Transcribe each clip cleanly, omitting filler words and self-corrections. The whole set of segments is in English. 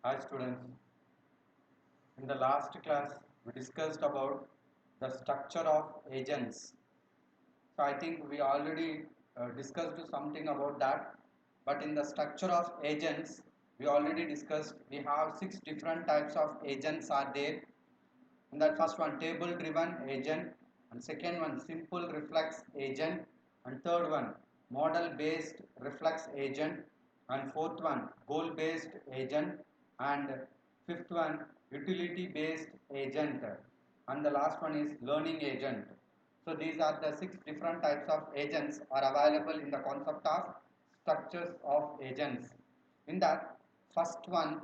Hi students, in the last class we discussed about the structure of agents. So I think we already discussed something about that, but in the structure of agents we already discussed we have six different types of agents are there. In that first one table driven agent, and second one simple reflex agent, and third one model based reflex agent, and fourth one goal based agent, and fifth one utility based agent, and the last one is learning agent. So these are the six different types of agents are available in the concept of structures of agents. In that first one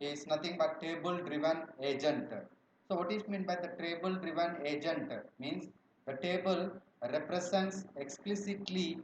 is nothing but table driven agent. So what is meant by the table driven agent means the table represents explicitly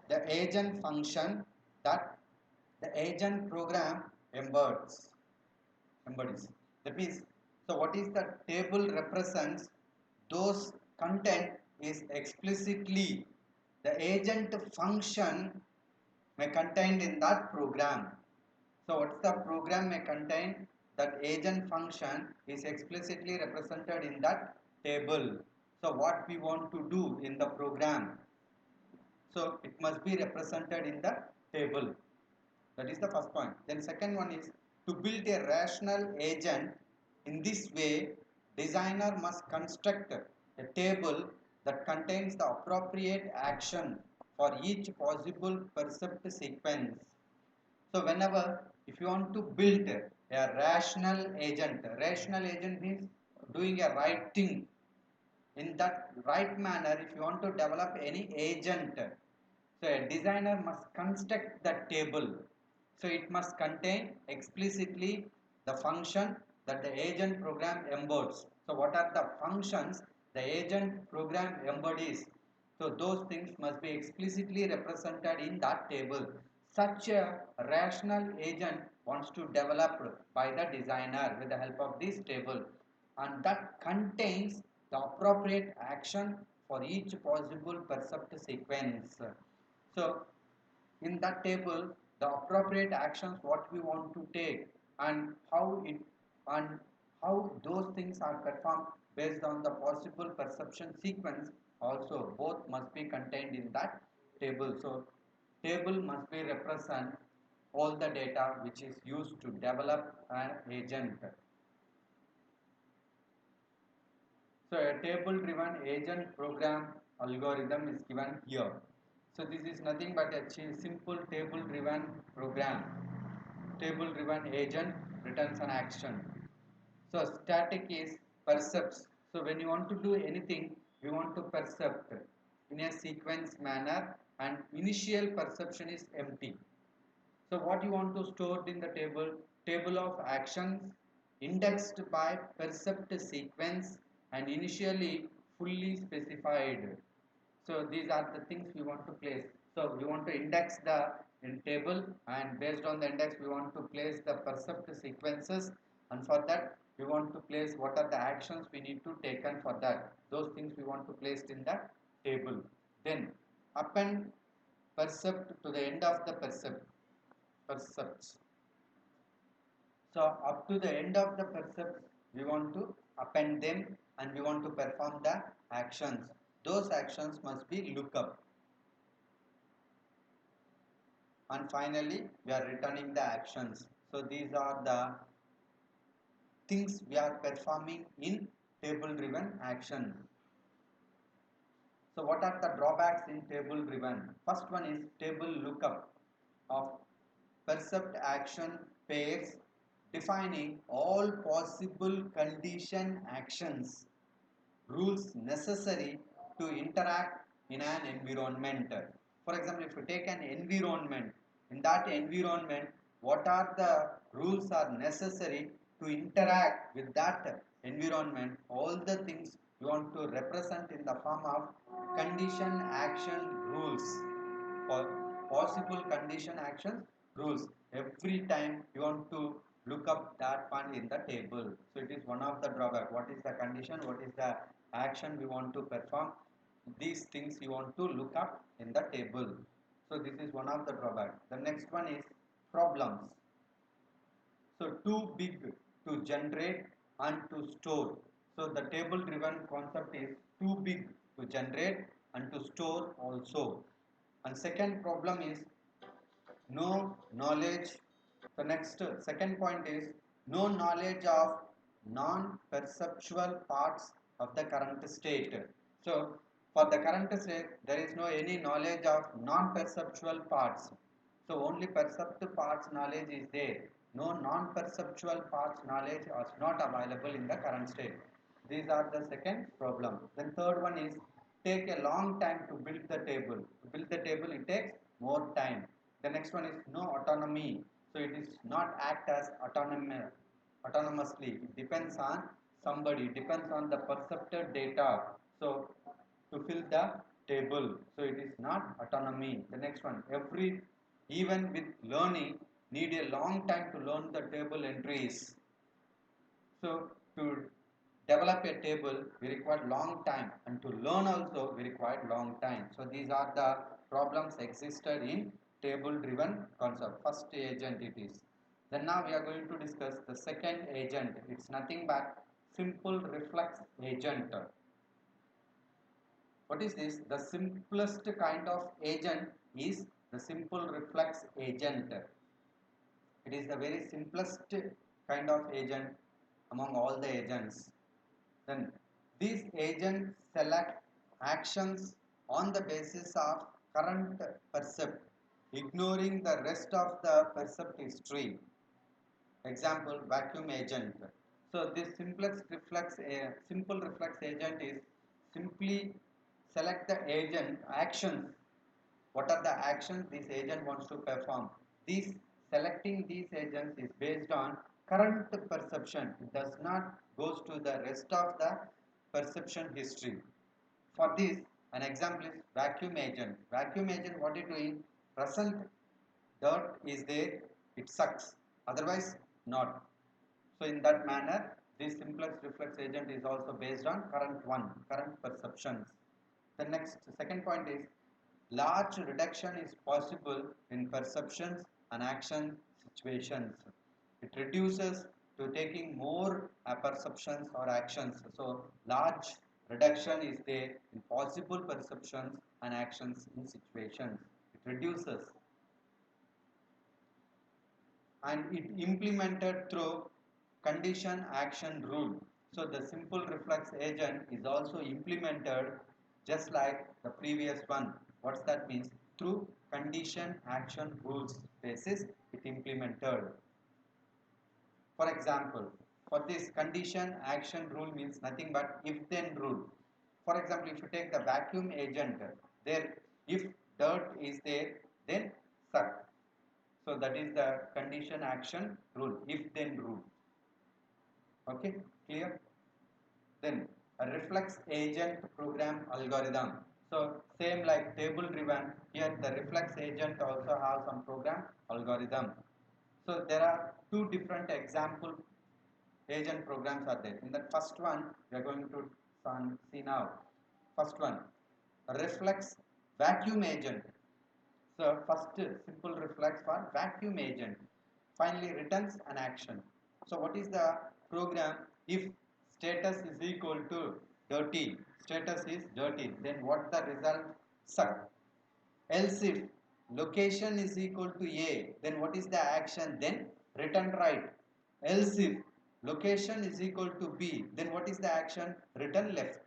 the agent function that the agent program embeds embodies. That means, so what is the table represents those content is explicitly the agent function may contained in that program. So what's the program may contain that agent function is explicitly represented in that table. So what we want to do in the program, so it must be represented in the table. That is the first point. Then second one is to build a rational agent. In this way, designer must construct a table that contains the appropriate action for each possible percept sequence. So whenever if you want to build a rational agent means doing a right thing in that right manner. If you want to develop any agent, so a designer must construct the table. So it must contain explicitly the function that the agent program embodies. So what are the functions the agent program embodies? So those things must be explicitly represented in that table. Such a rational agent wants to develop by the designer with the help of this table, and that contains the appropriate action for each possible percept sequence. So in that table the appropriate actions what we want to take and and how those things are performed based on the possible perception sequence also both must be contained in that table. So table must be represent all the data which is used to develop an agent. So a table driven agent program algorithm is given here. So this is nothing but a simple table driven program. Table driven agent returns an action. So static is percepts. So when you want to do anything, you want to percept in a sequence manner, and initial perception is empty. So what you want to store in the table? Table of actions indexed by percept sequence and initially fully specified. So these are the things we want to place. So we want to index the table, and based on the index we want to place the percept sequences, and for that we want to place what are the actions we need to taken for that. Those things we want to place in the table. Then append percept to the end of the percepts. So up to the end of the percepts, we want to append them and we want to perform the actions. Those actions must be lookup. And finally, we are returning the actions. So these are the things we are performing in table driven action. So what are the drawbacks in table driven? First one is table lookup of percept action pairs defining all possible condition actions rules necessary to interact in an environment. For example, if you take an environment, in that environment, what are the rules are necessary to interact with that environment? All the things you want to represent in the form of condition action rules, or possible condition actions rules. Every time you want to look up that one in the table. So it is one of the drawback. What is the condition? What is the action we want to perform? These things you want to look up in the table. So this is one of the drawback. The next one is problems. So too big to generate and to store. So the table driven concept is too big to generate and to store also. And second problem is no knowledge. The next second point is no knowledge of non-perceptual parts of the current state. So for the current state, there is no any knowledge of non-perceptual parts. So only perceptive parts knowledge is there. No non-perceptual parts knowledge is not available in the current state. These are the second problem. Then third one is take a long time to build the table. To build the table, it takes more time. The next one is no autonomy. So it is not act as autonomously. It depends on somebody. It depends on the percepted data. So to fill the table. So it is not autonomy. The next one, even with learning, need a long time to learn the table entries. So to develop a table, we require long time, and to learn also we require long time. So these are the problems existed in table-driven concept. First agent it is. Then now we are going to discuss the second agent. It's nothing but simple reflex agent. What is this? The simplest kind of agent is the simple reflex agent. It is the very simplest kind of agent among all the agents. Then these agents select actions on the basis of current percept, ignoring the rest of the percept history. Example, vacuum agent. So this simple reflex agent is simply select the agent actions. What are the actions this agent wants to perform? These selecting these agents is based on current perception. It does not goes to the rest of the perception history. For this, an example is vacuum agent. Vacuum agent, what it doing? Present dirt is there, it sucks. Otherwise, not. So in that manner, this simplex reflex agent is also based on current perceptions. The next second point is large reduction is possible in perceptions and action situations. It reduces to taking more perceptions or actions. So large reduction is there in possible perceptions and actions in situations. It reduces and it implemented through condition action rule. So the simple reflex agent is also implemented just like the previous one. What's that means? Through condition action rules basis it implemented. For example, for this condition action rule means nothing but if then rule. For example, if you take the vacuum agent, there if dirt is there, then suck. So that is the condition action rule, if then rule. Okay, clear? Then a reflex agent program algorithm. So same like table driven, here the reflex agent also have some program algorithm. So there are two different example agent programs are there. In the first one, we are going to see now. First one, reflex vacuum agent. So first simple reflex for vacuum agent. Finally returns an action. So what is the program? If status is equal to dirty, status is dirty, then what the result? Suck. Else if location is equal to A, then what is the action? Then return right. Else if location is equal to B, then what is the action? Return left.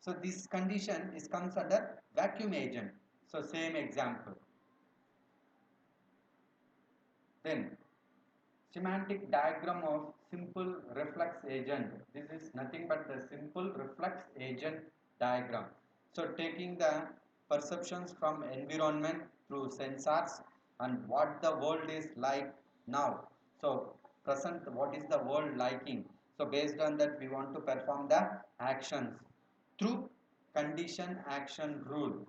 So this condition is comes under vacuum agent. So same example. Then semantic diagram of simple reflex agent. This is nothing but the simple reflex agent diagram. So taking the perceptions from environment through sensors and what the world is like now. So present, what is the world liking? So based on that we want to perform the actions through condition action rule.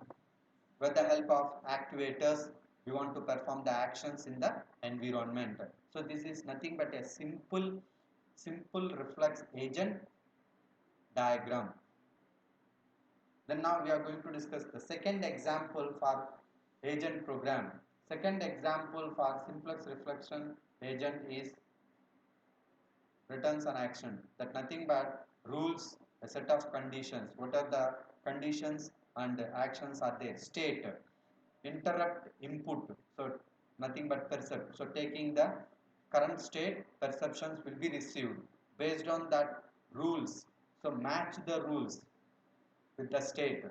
With the help of actuators, we want to perform the actions in the environment. So this is nothing but a simple reflex agent diagram. Then now we are going to discuss the second example for agent program. Second example for simplex reflection agent is returns an action. That nothing but rules, a set of conditions. What are the conditions and actions are there? State, interrupt, input. So nothing but percept. So taking the current state, perceptions will be received. Based on that rules, so match the rules with the state.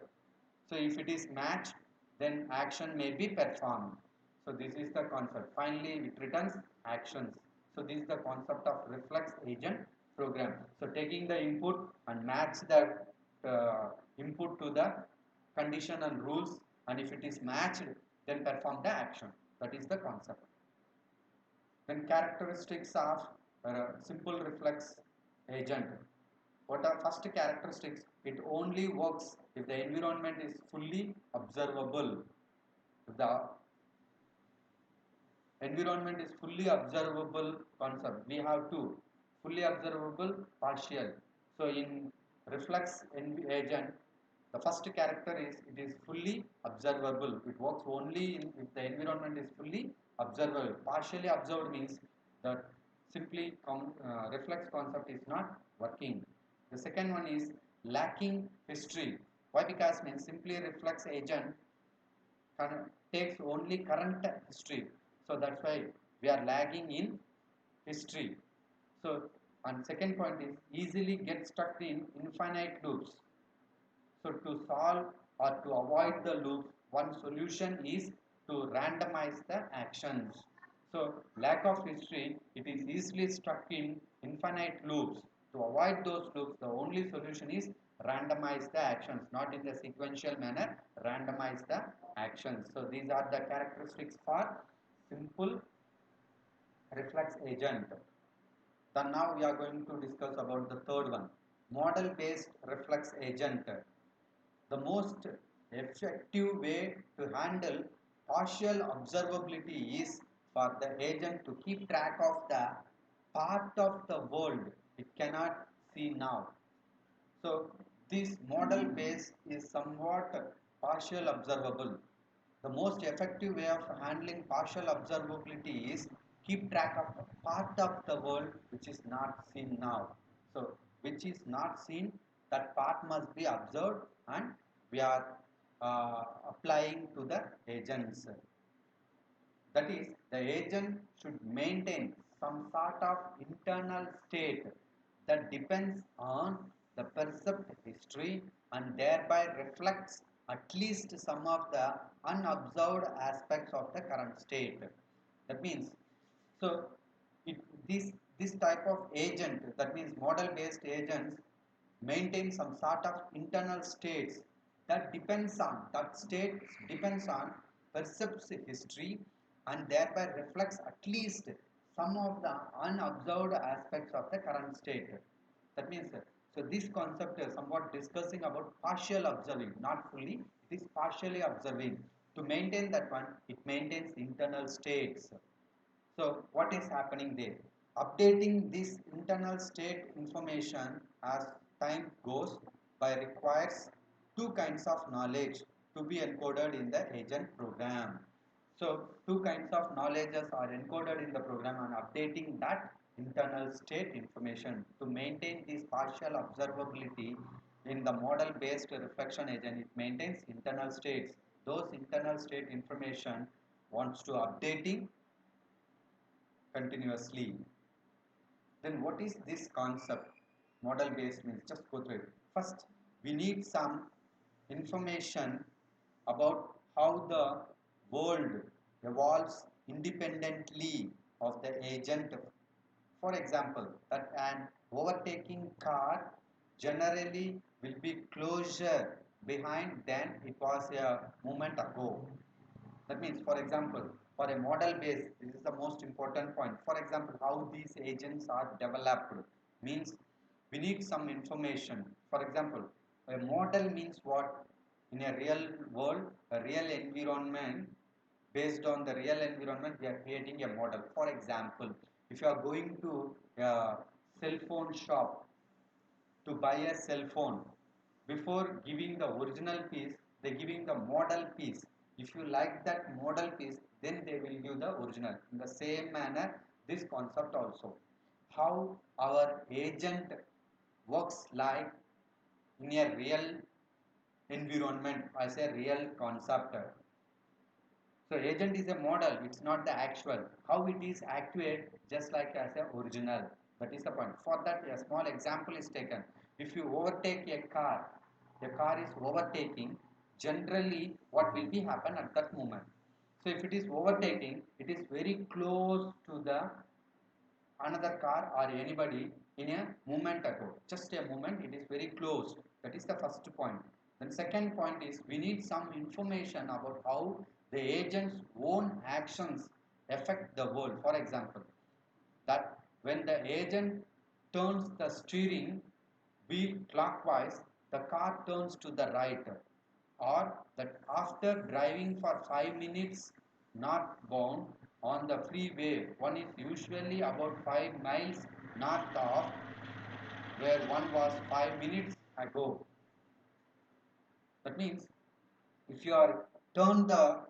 So if it is matched, then action may be performed. So this is the concept. Finally, it returns actions. So this is the concept of reflex agent program. So taking the input and match the input to the condition and rules, and if it is matched, then perform the action. That is the concept. Then characteristics of simple reflex agent. What are first characteristics? It only works if the environment is fully observable. If the environment is fully observable concept, we have two: fully observable, partial. So in reflex agent, the first character is it is fully observable. It works only if the environment is fully observable. Partially observed means that simply reflex concept is not working. The second one is lacking history. Why? Because means simply reflex agent takes only current history. So that's why we are lagging in history. So, and second point is easily get stuck in infinite loops. So to solve or to avoid the loops, one solution is to randomize the actions. So lack of history, it is easily stuck in infinite loops. To avoid those loops, the only solution is randomize the actions, not in the sequential manner, randomize the actions. So these are the characteristics for simple reflex agent. Then now we are going to discuss about the third one, model based reflex agent. The most effective way to handle partial observability is for the agent to keep track of the part of the world it cannot see now. So this model base is somewhat partial observable. The most effective way of handling partial observability is keep track of part of the world which is not seen now. So which is not seen, that part must be observed, and we are applying to the agents. That is, the agent should maintain some sort of internal state that depends on the perceived history and thereby reflects at least some of the unobserved aspects of the current state. That means, so it, this type of agent, that means model based agents, maintain some sort of internal states that state depends on perceived history and thereby reflects at least some of the unobserved aspects of the current state. That means, so this concept is somewhat discussing about partial observing, not fully, it is partially observing. To maintain that one, it maintains internal states. So what is happening there? Updating this internal state information as time goes by requires two kinds of knowledge to be encoded in the agent program. So two kinds of knowledges are encoded in the program, and updating that internal state information to maintain this partial observability in the model based reflection agent, it maintains internal states. Those internal state information wants to updating continuously. Then what is this concept? Model based means, just go through it. First, we need some information about how the world evolves independently of the agent. For example, that an overtaking car generally will be closer behind than it was a moment ago. That means, for example, for a model base, this is the most important point. For example, how these agents are developed means we need some information. For example, a model means what? In a real world, a real environment, based on the real environment, we are creating a model. For example, if you are going to a cell phone shop to buy a cell phone, before giving the original piece, they giving the model piece. If you like that model piece, then they will give the original. In the same manner, this concept also, how our agent works like in a real environment as a real concept. So agent is a model, it's not the actual. How it is acted just like as a original. That is the point. For that, a small example is taken. If you overtake a car is overtaking, generally what will be happen at that moment? So if it is overtaking, it is very close to the another car or anybody in a moment ago. Just a moment, it is very close. That is the first point. Then second point is we need some information about how the agent's own actions affect the world. For example, that when the agent turns the steering wheel clockwise, the car turns to the right, or that after driving for 5 minutes northbound on the freeway, one is usually about 5 miles north of where one was 5 minutes ago. That means if you are turn the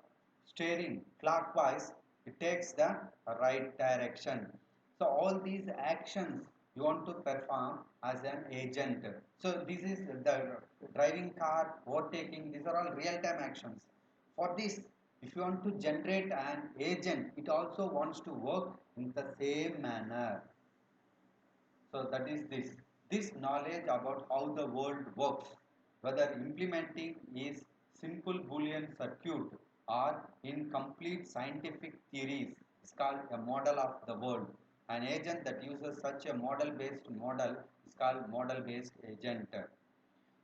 steering clockwise, it takes the right direction. So all these actions you want to perform as an agent. So this is the driving car, overtaking, these are all real-time actions. For this, if you want to generate an agent, it also wants to work in the same manner. So that is this. This knowledge about how the world works, whether implementing is simple Boolean circuit or in complete scientific theories, is called a model of the world. An agent that uses such a model-based model is called model-based agent.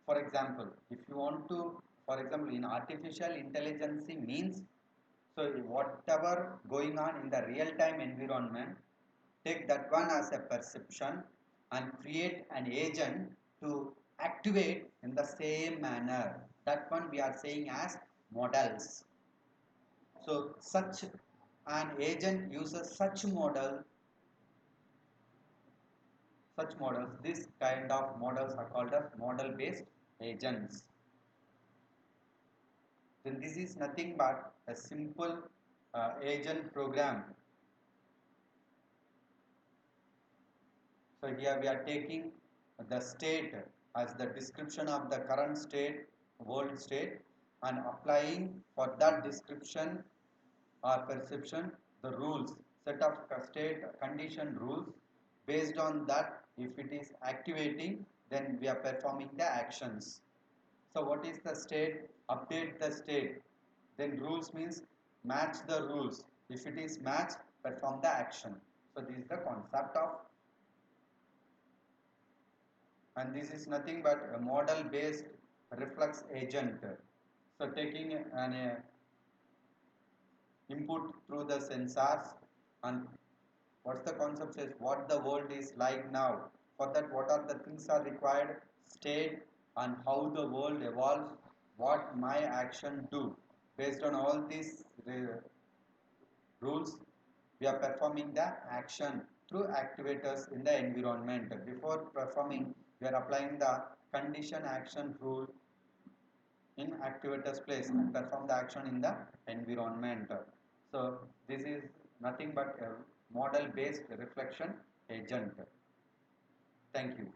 For example, if you want to, for example, in artificial intelligence means, so whatever going on in the real-time environment, take that one as a perception and create an agent to activate in the same manner. That one we are saying as models. So such an agent uses such models. This kind of models are called as model based agents. Then this is nothing but a simple agent program. So here we are taking the state as the description of the current state, world state, and applying for that description or perception the rules, set of state condition rules. Based on that, if it is activating, then we are performing the actions. So what is the state? Update the state. Then rules means match the rules. If it is matched, perform the action. So this is the concept of, and this is nothing but a model based reflex agent. So taking an input through the sensors, and what's the concept says what the world is like now. For that, what are the things are required, state, and how the world evolves, what my action do. Based on all these rules, we are performing the action through activators in the environment. Before performing, we are applying the condition action rule in activator's place and perform the action in the environment. So this is nothing but a model based reflection agent. Thank you.